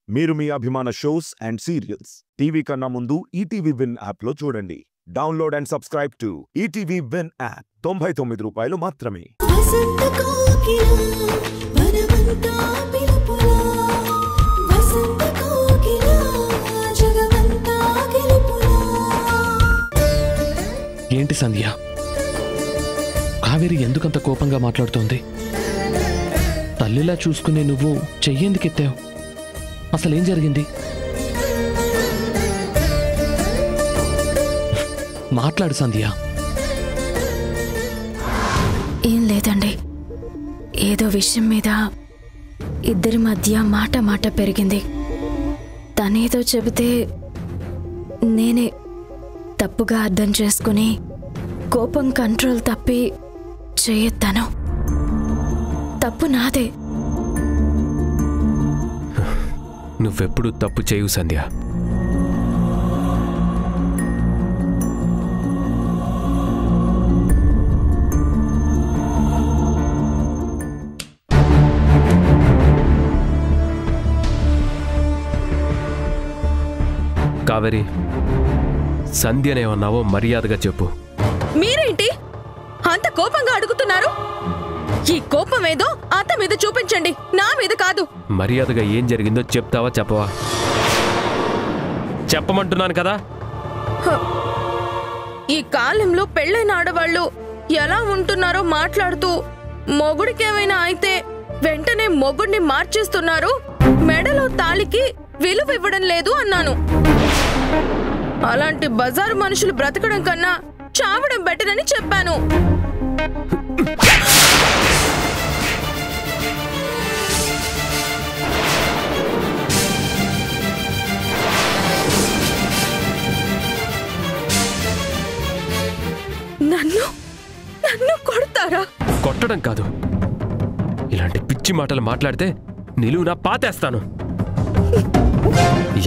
మీరు మీ అభిమాన shows and serials TV కన్నా ముందు ఈటీవీ విన్ యాప్ లో చూడండి. Download and subscribe to ETV win app. 99 రూపాయలు మాత్రమే. ఏంటి సంధ్య, కావేరి ఎందుకంత కోపంగా మాట్లాడుతోంది? తల్లిలా చూసుకునే నువ్వు చెయ్యేందుకెత్తావు? అసలేం జరిగింది? మాట్లాడు సంధ్య. ఏం లేదండి, ఏదో విషయం మీద ఇద్దరి మధ్య మాట పెరిగింది. తనేదో చెబితే నేనే తప్పుగా అర్థం చేసుకుని కోపం కంట్రోల్ తప్పి చేయెత్తాను. తప్పు నాదే. నువ్వెప్పుడు తప్పు చేయు సంధ్య. కావేరి, సంధ్యనేమన్నావో మర్యాదగా చెప్పు. మీరేంటి అంత కోపంగా అడుగుతున్నారు? ఈ కోపం ఏదో అత్త మీద చూపించండి, నా మీద కాదు. మర్యాదగా ఏం జరిగిందో చెప్తావా చెప్పవా? చెప్పమంటున్నాను కదా. ఈ కాలంలో పెళ్ళైన ఆడవాళ్ళు ఎలా ఉంటున్నారో మాట్లాడుతూ మొగుడికేమైనా అయితే వెంటనే మొగుడిని మార్చేస్తున్నారు, మెడలో తాళికి విలువ ఇవ్వడం లేదు అన్నాను. అలాంటి బజారు మనుషులు బ్రతకడం కన్నా చావడం బెటర్ అని చెప్పాను. నన్ను కొడతారా? కొట్టడం కాదు, ఇలాంటి పిచ్చి మాటలు మాట్లాడితే నిలువునా పాతేస్తాను.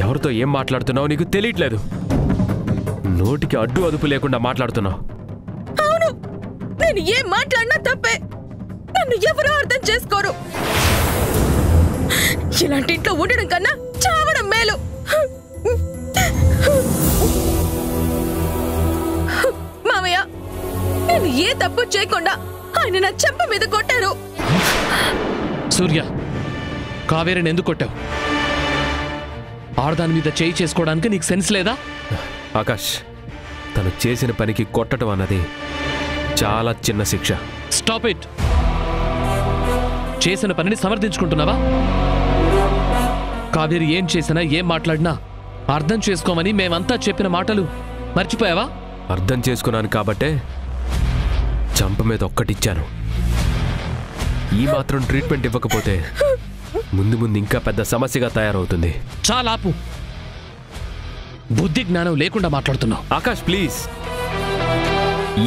ఎవరితో ఏం మాట్లాడుతున్నావు నీకు తెలియట్లేదు. నోటికి అడ్డు అదుపు లేకుండా మాట్లాడుతున్నావు. అవును, నేను ఏం మాట్లాడినా తప్పే. నన్ను ఎవరూ అర్థం చేసుకోరు. ఇలాంటి ఇంట్లో ఉండడం కన్నా చావడం మేలు. మామయ్య, నేను ఏ తప్పు చేయకుండా ఆయన నా చెంప మీద కొట్టారు. సూర్య, కావేరిని ఎందుకు కొట్టావు? ఆడదాని మీద చేయి చేసుకోవడానికి నీకు సెన్స్ లేదా? ఆకాష్, తను చేసిన పనికి కొట్టడం అన్నది చాలా చిన్న శిక్ష. Stop it. చేసిన పనిని సమర్థించుకుంటున్నావా? కావేరి ఏం చేసినా ఏం మాట్లాడినా అర్థం చేసుకోమని మేమంతా చెప్పిన మాటలు మర్చిపోయావా? అర్థం చేసుకున్నాను కాబట్టే చంప మీద ఒక్కటిచ్చాను. ఈ మాత్రం ట్రీట్మెంట్ ఇవ్వకపోతే ముందు ఇంకా పెద్ద సమస్యగా తయారవుతుంది. చాలా ఆపు. బుద్ధి జ్ఞానం లేకుండా మాట్లాడుతున్నావు. ఆకాష్ ప్లీజ్,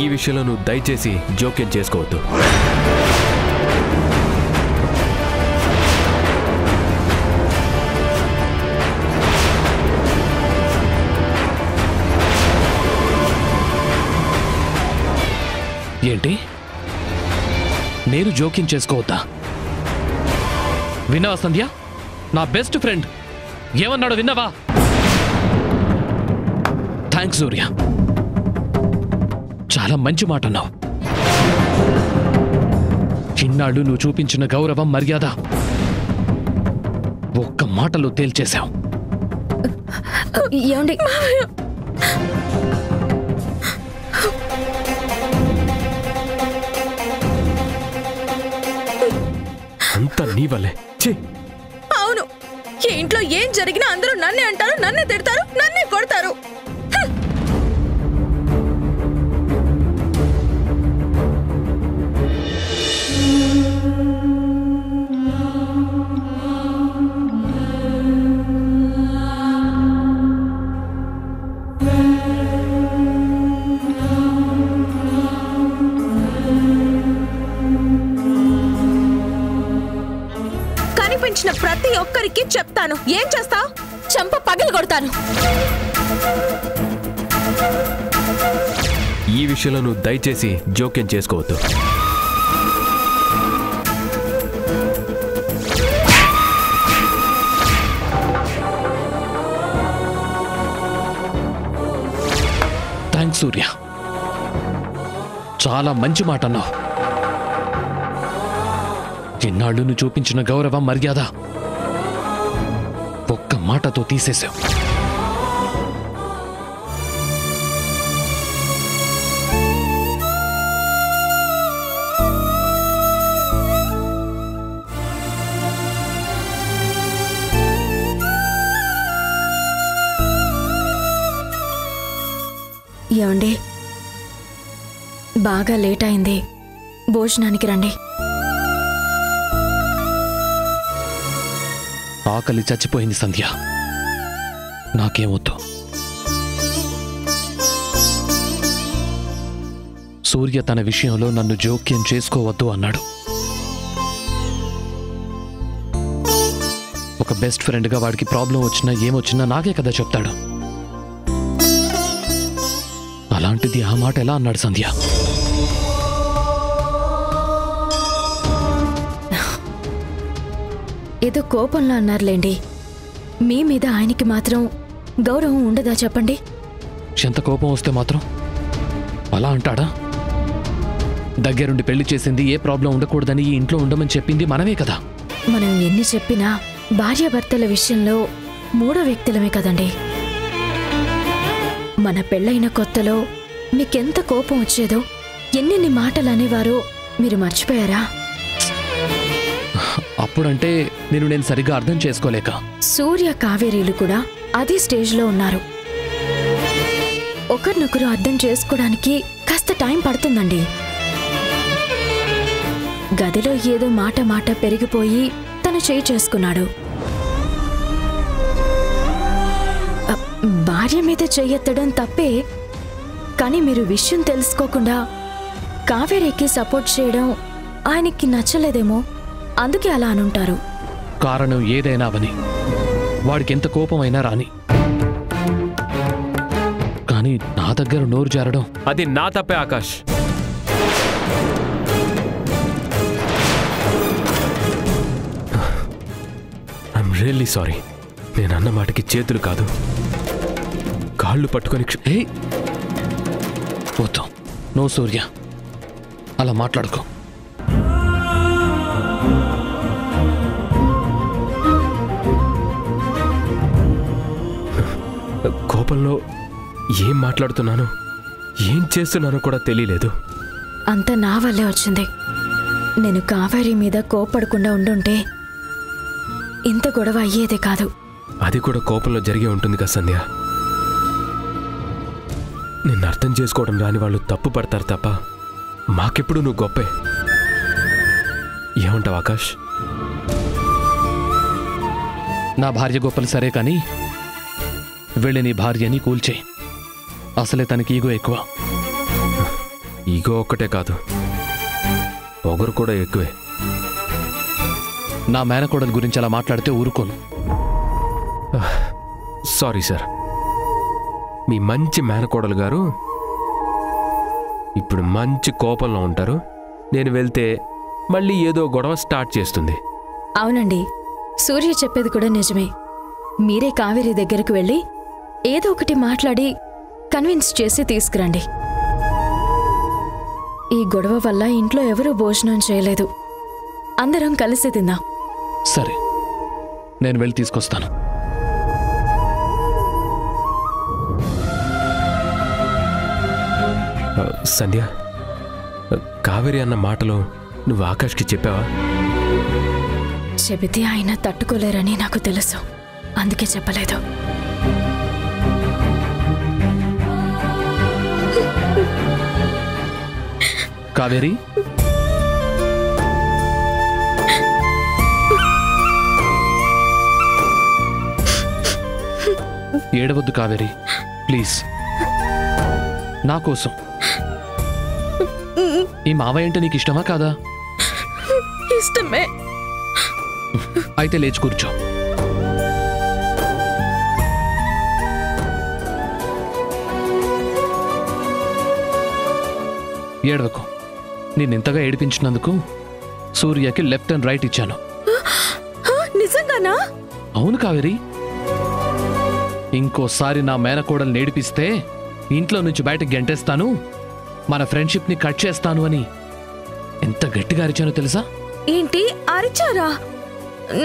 ఈ విషయంలో నువ్వు దయచేసి జోక్యం చేసుకోవద్దు. ఏంటి? నేను జోక్యం చేసుకోవద్దా? విన్నావా సంధ్య? నా బెస్ట్ ఫ్రెండ్ ఏమన్నాడో విన్నావా? థ్యాంక్స్ సూర్య, చాలా మంచి మాట అన్నావు. ఇన్నాళ్ళు నువ్వు చూపించిన గౌరవం మర్యాద ఒక్క మాటలో తేల్చేశావు. ఏమండి, అంతా నీ వల్లే. అవును, ఈ ఇంట్లో ఏం జరిగినా అందరూ నన్నే అంటారు, నన్నే తిడతారు, నన్నే కొడతారు. కనిపించిన ప్రతి ఒక్కరికి చెప్తాను. ఏం చేస్తావు? చంప పగలు కొడతాను. ఈ విషయంలో నువ్వు దయచేసి జోక్యం చేసుకోవద్దు. సూర్య, చాలా మంచి మాట అన్నావు. ఎన్నాళ్ళు నువ్వు చూపించిన గౌరవం, మర్యాద ఒక్క మాటతో తీసేశావు. ఏమండి, బాగా లేట్ అయింది, భోజనానికి రండి. ఆకలి చచ్చిపోయింది సంధ్య, నాకేమొద్దు. సూర్య తన విషయంలో నన్ను జోక్యం చేసుకోవద్దు అన్నాడు. ఒక బెస్ట్ ఫ్రెండ్గా వాడికి ప్రాబ్లం వచ్చినా ఏమొచ్చినా నాకే కదా చెప్తాడు. అలాంటిది ఆ మాట ఎలా అన్నాడు సంధ్య? ఏదో కోపంలో అన్నారులేండి. మీ మీద ఆయనకి మాత్రం గౌరవం ఉండదా చెప్పండి? ఎంత కోపం వస్తే మాత్రం అలా అంటాడా? దగ్గరుండి పెళ్లి చేసింది, ఏ ప్రాబ్లం ఉండకూడదని ఈ ఇంట్లో ఉండమని చెప్పింది మనమే కదా. మనం ఎన్ని చెప్పినా భార్యాభర్తల విషయంలో మూడో వ్యక్తులమే కదండి. మన పెళ్ళైన కొత్తలో మీకెంత కోపం వచ్చేదో, ఎన్నెన్ని మాటలు అనేవారో మీరు మర్చిపోయారా? అప్పుడంటే నేను సరిగా అర్థం చేసుకోలేక. సూర్య, కావేరీలు కూడా అదే స్టేజ్లో ఉన్నారు. ఒకరినొకరు అర్థం చేసుకోవడానికి కాస్త టైం పడుతుందండి. గదిలో ఏదో మాట పెరిగిపోయి తను చేయి చేసుకున్నాడు. భార్య మీద చెయ్యెత్తడం తప్పే, కానీ మీరు విషయం తెలుసుకోకుండా కావేరీకి సపోర్ట్ చేయడం ఆయనకి నచ్చలేదేమో, అందుకే అలా అనుంటారు. కారణం ఏదైనా అవని, వాడికి ఎంత కోపమైనా రాని, కానీ నా దగ్గర నోరు జారడం అది నా తప్పే ఆకాష్. I'm really sorry. నేను అన్న మాటకి చేతులు కాదు, కాళ్ళు పట్టుకొని వద్దు. నో సూర్య, అలా మాట్లాడుకో. కోపంలో ఏం మాట్లాడుతున్నానో, ఏం చేస్తున్నానో కూడా తెలియలేదు. అంతా నా వల్లే వచ్చింది. నేను కావేరీ మీద కోపడకుండా ఉండుంటే ఇంత గొడవ అయ్యేదే కాదు. అది కూడా కోపంలో జరిగే ఉంటుంది కదా సంధ్య. నిన్ను అర్థం చేసుకోవడం రాని వాళ్ళు తప్పు పడతారు తప్ప, మాకెప్పుడు నువ్వు గొప్పే. ఏమంటావు ఆకాష్? నా భార్య గొప్పలు సరే కానీ వెళ్ళి నీ భార్యని కూల్చేయి. అసలే తనకి ఈగో ఎక్కువ. ఈగో ఒక్కటే కాదు, పొగరు కూడా ఎక్కువే. నా మేనకోడల గురించి అలా మాట్లాడితే ఊరుకోను. Sorry sir. మీ మంచి మేనకోడలు గారు ఇప్పుడు మంచి కోపంలో ఉంటారు. నేను వెళ్తే మళ్ళీ ఏదో గొడవ స్టార్ట్ చేస్తుంది. అవునండి, సూర్య చెప్పేది కూడా నిజమే. మీరే కావేరీ దగ్గరకు వెళ్ళి ఏదో ఒకటి మాట్లాడి కన్విన్స్ చేసి తీసుకురండి. ఈ గొడవ వల్ల ఇంట్లో ఎవరూ భోజనం చేయలేదు. అందరం కలిసి తిందాం. సరే, నేను వెళ్ళి తీసుకొస్తాను. సంధ్య, కావేరి అన్న మాటలు నువ్వు ఆకాష్కి చెప్పావా? చెబితే ఆయన తట్టుకోలేరని నాకు తెలుసు, అందుకే చెప్పలేదు. కావేరి, ఏడవద్దు కావేరి, ప్లీజ్. నా కోసం. ఈ మావయ్య అంటే నీకు ఇష్టమా కాదా? ఇష్టమే. అయితే లేచి కూర్చో. ఏడవకు. నిన్నెంతగా ఏడిపించినందుకు సూర్యకి లెఫ్ట్ అండ్ రైట్ ఇచ్చాను. నిజంగానా? అవును కావేరి, ఇంకోసారి నా మేనకోడలు నేడిపిస్తే ఇంట్లో నుంచి బయటకు గెంటేస్తాను, మన ఫ్రెండ్షిప్ని కట్ చేస్తాను అని ఎంత గట్టిగా అరిచానో తెలుసా? ఏంటి అరిచారా?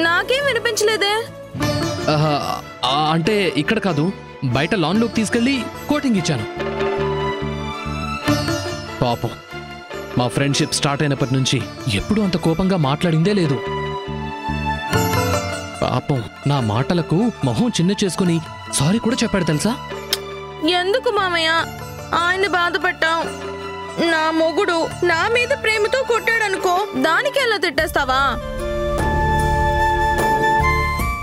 నాకేం వినిపించలేదే. అంటే ఇక్కడ కాదు, బయట లాన్లోకి తీసుకెళ్లి కోటింగ్ ఇచ్చాను. పాపం మా ఫ్రెండ్షిప్ స్టార్ట్ అయినప్పటి నుంచి ఎప్పుడూ అంత కోపంగా మాట్లాడిందే లేదు. పాపం నా మాటలకు మొహం చిన్న చేసుకుని సారీ కూడా చెప్పాడు తెలుసా? ఎందుకు మామయ్య ఆయన్ని బాధపడ్డావు? నా మొగుడు నా మీద ప్రేమతో కొట్టాడనుకో, దానికి ఎలా తిట్టేస్తావా?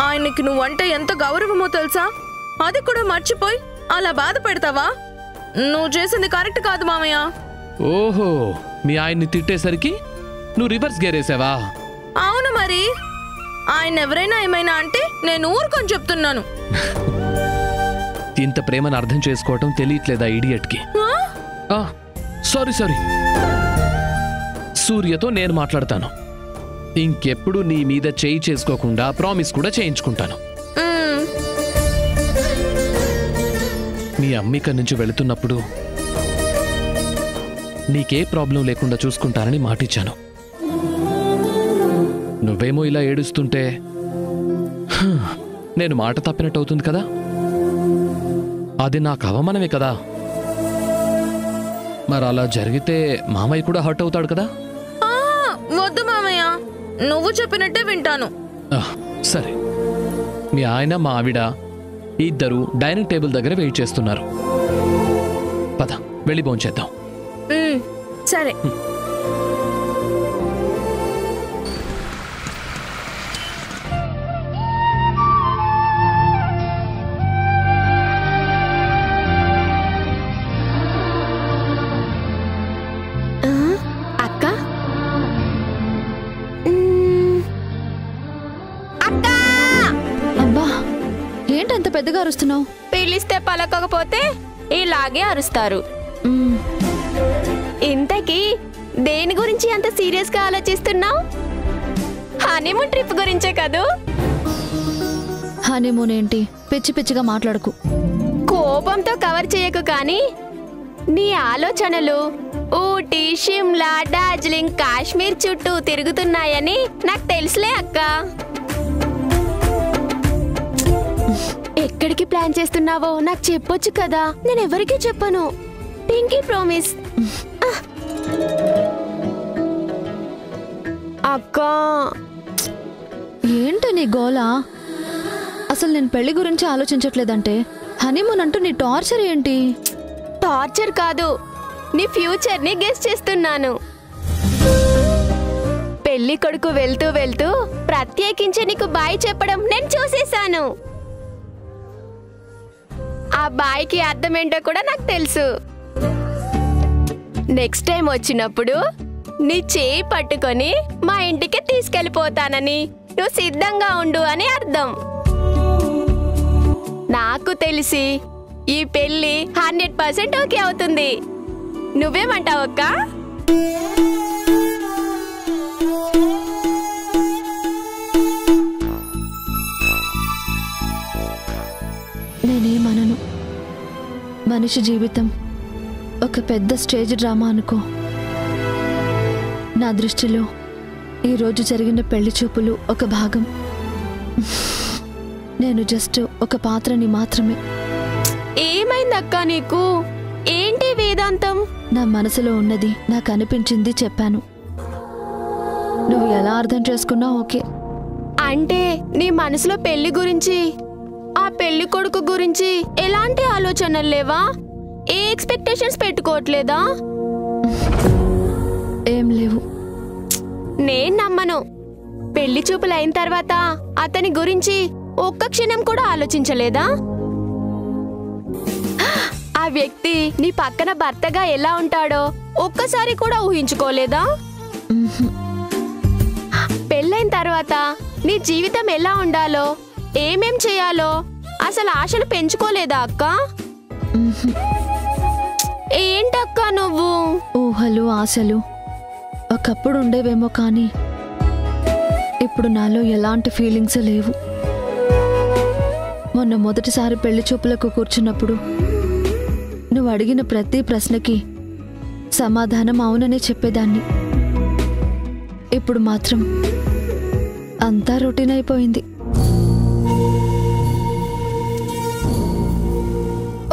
ఆయనకి నువ్వంటే ఎంత గౌరవమో తెలుసా? అది కూడా మర్చిపోయి అలా బాధపడతావా? నువ్వు చేసింది కరెక్ట్ కాదు మామయ్య. ఓహో, మీ ఆయన్ని తిట్టేసరికి నువ్వు రివర్స్ గేరేసావా? అవును మరి. ఆయన ఎవరైనా ఏమైనా అంటే నేను ఊరుకొని చెప్తున్నాను. ఇంత ప్రేమను అర్థం చేసుకోవటం తెలియట్లేదా ఇడియట్కి? సారీ సూర్యతో నేను మాట్లాడతాను. ఇంకెప్పుడు నీ మీద చేయి చేసుకోకుండా ప్రామిస్ కూడా చేయించుకుంటాను. మీ అమ్మిక నుంచి వెళుతున్నప్పుడు నీకే ప్రాబ్లం లేకుండా చూసుకుంటానని మాటిచ్చాను. నువ్వేమో ఇలా ఏడుస్తుంటే నేను మాట తప్పినట్టు అవుతుంది కదా. అది నాకు అవమానమే కదా. మరి అలా జరిగితే మామయ్య కూడా హర్ట్ అవుతాడు కదా. వద్దు మామయ్య, నువ్వు చెప్పినట్టే వింటాను. సరే, మీ ఆయన మా ఆవిడ ఇద్దరు డైనింగ్ టేబుల్ దగ్గర వెయిట్ చేస్తున్నారు. పద వెళ్ళి భోంచేద్దాం. సరే. పెద్దగా అరుస్తున్నావు? పిలిస్తే పలకకపోతే ఇలాగే అరుస్తారు. ఇంతకీ దేని గురించి అంత సీరియస్ గా ఆలోచిస్తున్నావు? హనీమూన్ ట్రిప్ గురించే కదూ? హనీమూన్ ఏంటి? పిచ్చి పిచ్చిగా మాట్లాడకు. కోపంతో కవర్ చేయకు. కానీ నీ ఆలోచనలు ఊటీ, షిమ్లా, డార్జిలింగ్, కాశ్మీర్ చుట్టూ తిరుగుతున్నాయని నాకు తెలుసులే అక్క. ఎక్కడికి ప్లాన్ చేస్తున్నావో నాకు చెప్పొచ్చు కదా. నేను ఎవరికీ చెప్పను. పింకీ ప్రామిస్. అక్క ఏంటి నీ గోలా? అసలు నేను పెళ్లి గురించి ఆలోచించట్లేదంటే హనీమూన్ అంటూ నీ టార్చర్ ఏంటి? టార్చర్ కాదు, నీ ఫ్యూచర్ ని గెస్ చేస్తున్నాను. పెళ్లి కొడుకు వెళ్తూ వెళ్తూ ప్రత్యేకించి నీకు బాయ్ చెప్పడం నేను చూసేశాను. ఆ బాయ్కి అర్థం ఏంటో కూడా నాకు తెలుసు. నెక్స్ట్ టైం వచ్చినప్పుడు నీ చేయి పట్టుకొని మా ఇంటికి తీసుకెళ్ళిపోతానని, నువ్వు సిద్ధంగా ఉండు అని అర్థం. నాకు తెలిసి ఈ పెళ్లి 100% ఓకే అవుతుంది. నువ్వేమంటావు అక్క? నేనేమనను. మనిషి జీవితం ఒక పెద్ద స్టేజ్ డ్రామా అనుకో. నా దృష్టిలో ఈరోజు జరిగిన పెళ్లి చూపులు ఒక భాగం. నేను జస్ట్ ఒక పాత్రని మాత్రమే. ఏమైందక్క నీకు? ఏంటి వేదాంతం? నా మనసులో ఉన్నది నాకు అనిపించింది చెప్పాను. నువ్వు ఎలా అర్థం చేసుకున్నావు ఓకే. అంటే నీ మనసులో పెళ్లి గురించి, ఆ పెళ్లి కొడుకు గురించి ఎలాంటి ఆలోచనలు లేవా? ఏ ఎక్స్పెక్టేషన్స్ పెట్టుకోవట్లేదా? ఏం లేవు. నేను నమ్మను. పెళ్లి చూపులు అయిన తర్వాత అతని గురించి ఒక్క క్షణం కూడా ఆలోచించలేదా? ఆ వ్యక్తి నీ పక్కన భర్తగా ఎలా ఉంటాడో ఒక్కసారి కూడా ఊహించుకోలేదా? పెళ్ళైన తర్వాత నీ జీవితం ఎలా ఉండాలో, ఏమేం చేయాలో అసలు ఆశలు పెంచుకోలేదా అక్క? ఏంటక్క నువ్వు? ఊహలు, ఆశలు ఒకప్పుడు ఉండేవేమో కానీ ఇప్పుడు నాలో ఎలాంటి ఫీలింగ్స్ లేవు. మొన్న మొదటిసారి పెళ్లి చూపులకు కూర్చున్నప్పుడు నువ్వు అడిగిన ప్రతి ప్రశ్నకి సమాధానం అవుననే చెప్పేదాన్ని. ఇప్పుడు మాత్రం అంతా రొటీన్ అయిపోయింది.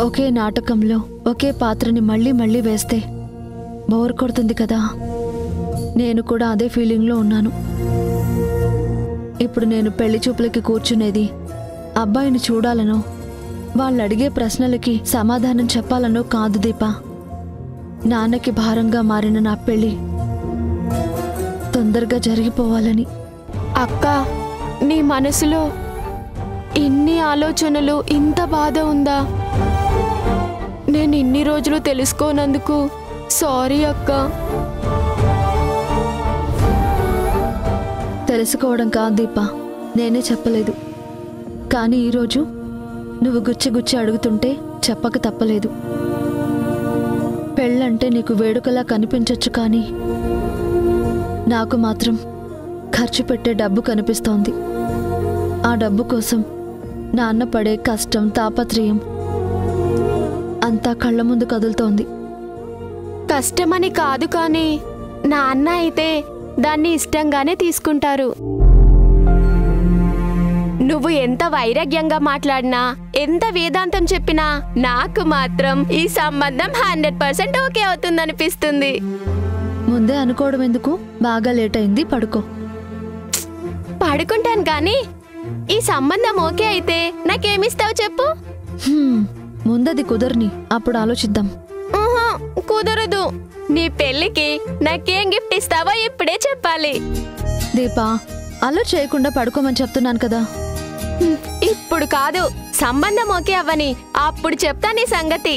ఒకే నాటకంలో ఒకే పాత్రని మళ్ళీ మళ్ళీ వేస్తే బోర్ కొడుతుంది కదా. నేను కూడా అదే ఫీలింగ్లో ఉన్నాను. ఇప్పుడు నేను పెళ్లి చూపులకి కూర్చునేది అబ్బాయిని చూడాలనో వాళ్ళు అడిగే ప్రశ్నలకి సమాధానం చెప్పాలనో కాదు దీపా. నాన్నకి భారంగా మారిన నా పెళ్లి తొందరగా జరిగిపోవాలని. అక్క, నీ మనసులో ఇన్ని ఆలోచనలు, ఇంత బాధ ఉందా? నేను ఇన్ని రోజులు తెలుసుకోనందుకు సారీ అక్క. తెలుసుకోవడం కాదు దీపా, నేనే చెప్పలేదు. కానీ ఈరోజు నువ్వు గుచ్చి అడుగుతుంటే చెప్పక తప్పలేదు. పెళ్ళంటే నీకు వేడుకలా కనిపించొచ్చు, కానీ నాకు మాత్రం ఖర్చు పెట్టే డబ్బు కనిపిస్తోంది. ఆ డబ్బు కోసం నాన్న పడే కష్టం, తాపత్రయం అంతా కళ్ళ ముందు కదులుతోంది. కష్టమని కాదు, కానీ నాన్న అయితే దాన్ని ఇష్టంగానే తీసుకుంటారు. నువ్వు ఎంత వైరాగ్యంగా మాట్లాడినా, ఎంత వేదాంతం చెప్పినా నాకు మాత్రం ఈ సంబంధం 100% ఓకే అవుతుందనిపిస్తుంది. ముందే అనుకోవడం ఎందుకు? బాగా లేట్ అయింది, పడుకో. పడుకుంటాను, కానీ ఈ సంబంధం ఓకే అయితే నాకేమిస్తావు చెప్పు? ముందది కుదరని, అప్పుడు ఆలోచిద్దాం. కుదరదు. నీ పెళ్ళికి నాకేం గిఫ్ట్ ఇస్తావో ఇప్పుడే చెప్పాలి. దీపా, అలా చేయకుండా పడుకోమని చెప్తున్నాను కదా. ఇప్పుడు కాదు, సంబంధం ఓకే అవ్వని అప్పుడు చెప్తా నీ సంగతి.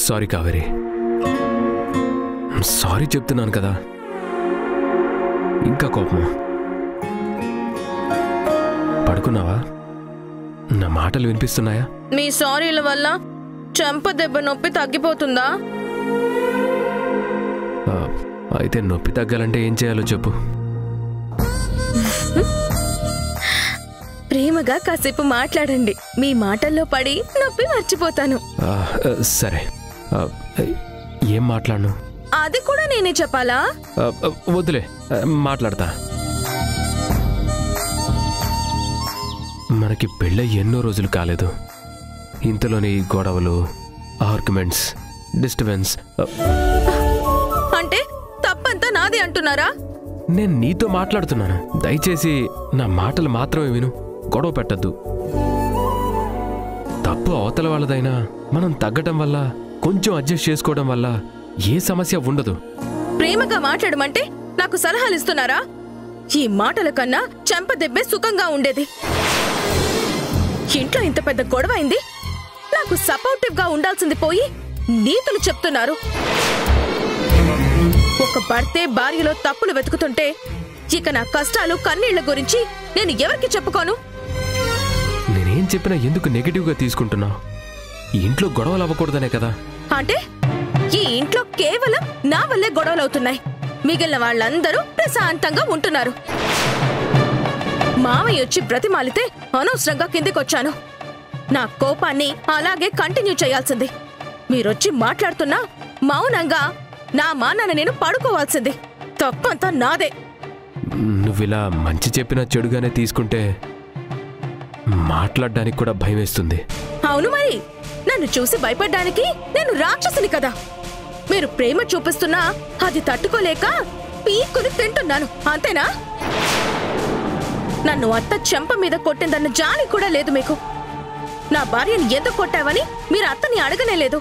సారీ కావేరి, సారీ చెప్తున్నాను కదా, ఇంకా కోపమా? పడుకున్నావా? నా మాటలు వినిపిస్తున్నాయా? మీ సారీల వల్ల చెంప దెబ్బ నొప్పి తగ్గిపోతుందా? అయితే నొప్పి తగ్గాలంటే ఏం చేయాలో చెప్పు. ప్రేమగా కాసేపు మాట్లాడండి. మీ మాటల్లో పడి నొప్పి మర్చిపోతాను. సరే, ఏం మాట్లాడను? అది కూడా నేనే చెప్పాలా? వద్దులే, మాట్లాడతా. మనకి పెళ్ళై ఎన్నో రోజులు కాలేదు, ఇంతలోని గొడవలు, ఆర్గ్యుమెంట్స్, డిస్టర్బెన్స్. అంటే తప్పంతా నాది అంటున్నారా? నేను నీతో మాట్లాడుతున్నాను, దయచేసి నా మాటలు మాత్రమే విను, గొడవ పెట్టద్దు. తప్పు అవతల వాళ్ళదైనా మనం తగ్గటం వల్ల, కొంచెం అడ్జస్ట్ చేసుకోవడం వల్ల ఏ సమస్య ఉండదు. ప్రేమగా మాట్లాడమంటే నాకు సలహాలు ఇస్తున్నారా? ఈ మాటల కన్నా చెంప దెబ్బే సుఖంగా ఉండేది. ఇంట్లో ఇంత పెద్ద గొడవ అయింది, నాకు సపోర్టివ్ గా ఉండాల్సింది పోయి నీతులు చెప్తున్నారు. ఒక భర్తే భార్యలో తప్పులు వెతుకుతుంటే ఇక నా కష్టాలు, కన్నీళ్ల గురించి నేను ఎవరికి చెప్పుకోను? నేనేం చెప్పినా ఎందుకు నెగటివ్గా తీసుకుంటున్నావు? ఈ ఇంట్లో గొడవలు అవ్వకూడదనే కదా. అంటే ఈ ఇంట్లో కేవలం నా వల్లే గొడవలు అవుతున్నాయి, మిగిలిన వాళ్ళందరూ ప్రశాంతంగా ఉంటున్నారు. మావయ్య వచ్చి బ్రతిమాలితే అనవసరంగా కిందికొచ్చాను. నా కోపాన్ని అలాగే కంటిన్యూ చేయాల్సింది. మీరొచ్చి మాట్లాడుతున్నా మౌనంగా నా మానాన్ని నేను పడుకోవాల్సింది. తప్పంతా నాదే. నువ్విలా మంచి చెప్పినా చెడుగానే తీసుకుంటే మాట్లాడడానికి కూడా భయం వేస్తుంది. అవును మరి, నన్ను చూసి భయపడ్డానికి నేను రాక్షసుని కదా. మీరు ప్రేమ చూపిస్తున్నా అది తట్టుకోలేక పీక్కుని తింటున్నాను, అంతేనా? నన్ను అత్త చెంప మీద కొట్టిందన్న జాలి కూడా లేదు మీకు. నా భార్యని ఎందుకు కొట్టావని మీరు అత్తని అడగనే లేదు.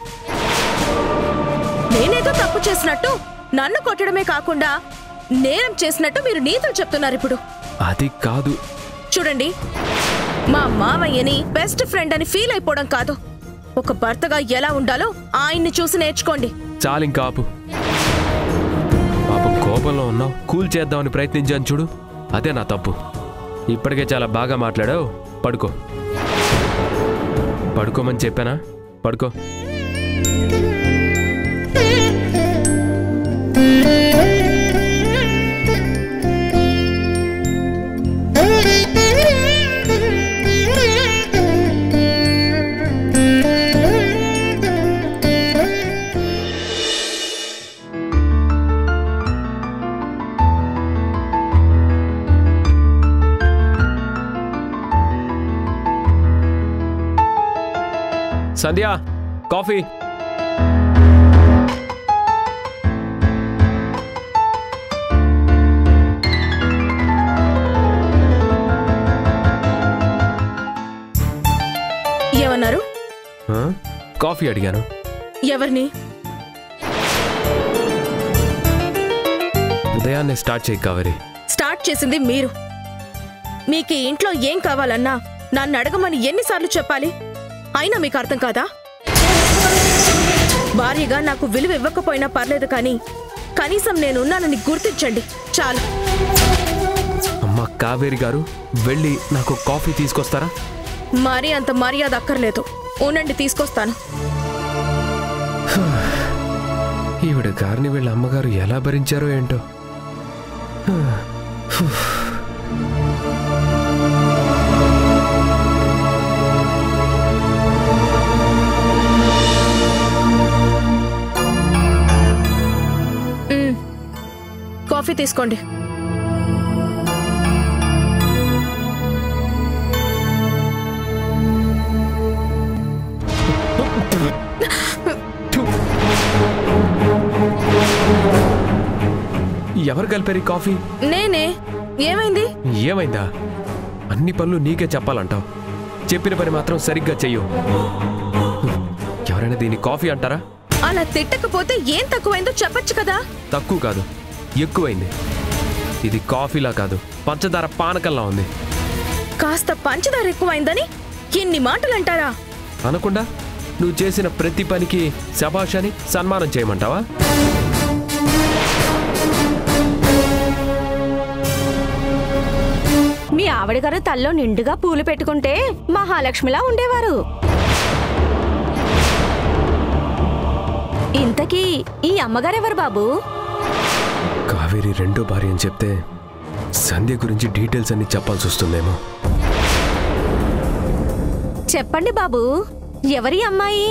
నేనేదో తప్పు చేసినట్టు నన్ను కొట్టడమే కాకుండా నేరం చేసినట్టు మీరు నీతులు చెప్తున్నారు ఇప్పుడు. అది కాదు. చూడండి, మా మావయ్యని బెస్ట్ ఫ్రెండ్ అని ఫీల్ అయిపోవడం కాదు, ఒక భర్తగా ఎలా ఉండాలో ఆయన్ని చూసి నేర్చుకోండి. చాలింకా ఆపు. పాపం కోపంలో ఉన్నావు, కూల్ చేద్దామని ప్రయత్నించాను చూడు, అదే నా తప్పు. ఇప్పటికే చాలా బాగా మాట్లాడావు. పడుకో. పడుకోమని చెప్పానా? పడుకో. సంధ్య, కాఫీ. ఏమన్నారు? కాఫీ అడిగాను. ఎవరిని? ఉదయాన్నే స్టార్ట్ చేయి కావేరి. స్టార్ట్ చేసింది మీరు. మీకు ఈ ఇంట్లో ఏం కావాలన్నా నన్ను అడగమని ఎన్నిసార్లు చెప్పాలి? అయినా మీకు అర్థం కాదా? భార్యగా నాకు విలువ ఇవ్వకపోయినా పర్లేదు, కానీ కనీసం నేనున్నానని గుర్తించండి చాలు. అమ్మా కావేరి గారు, వెళ్ళి నాకు కాఫీ తీసుకొస్తారా? మరీ అంత మర్యాద అక్కర్లేదు. ఉండండి, తీసుకొస్తాను. ఈవిడ గారిని వీళ్ళ అమ్మగారు ఎలా భరించారో ఏంటో. కాఫీ తీసుకోండి. ఎవరు కలిపారు కాఫీ? నేనే. ఏమైంది? ఏమైందా? అన్ని పనులు నీకే చెప్పాలంటావు, చెప్పిన పని మాత్రం సరిగ్గా చెయ్యు. ఎవరైనా దీన్ని కాఫీ అంటారా? అలా తిట్టకపోతే ఏం తక్కువైందో చెప్పొచ్చు కదా. తక్కువ కాదు, ఎక్కువైంది. ఇది కాఫీలా కాదు, పంచదార పానకంలా ఉంది. కాస్త పంచదార ఎక్కువైందని ఎన్ని మాటలు అంటారా? అనకుండా నువ్వు చేసిన ప్రతి పనికి శభాష్ అని సన్మానం చేయమంటావా? మీ ఆవిడ గారు తల్లో నిండుగా పూలు పెట్టుకుంటే మహాలక్ష్మిలా ఉండేవారు. ఇంతకీ ఈ అమ్మగారెవరు బాబు? కావేరి రెండో భార్య అని చెప్తే సంధ్య గురించి డీటెయిల్స్ అన్ని చెప్పాల్సి వస్తుందేమో. చెప్పండి బాబు, ఎవరి అమ్మాయి?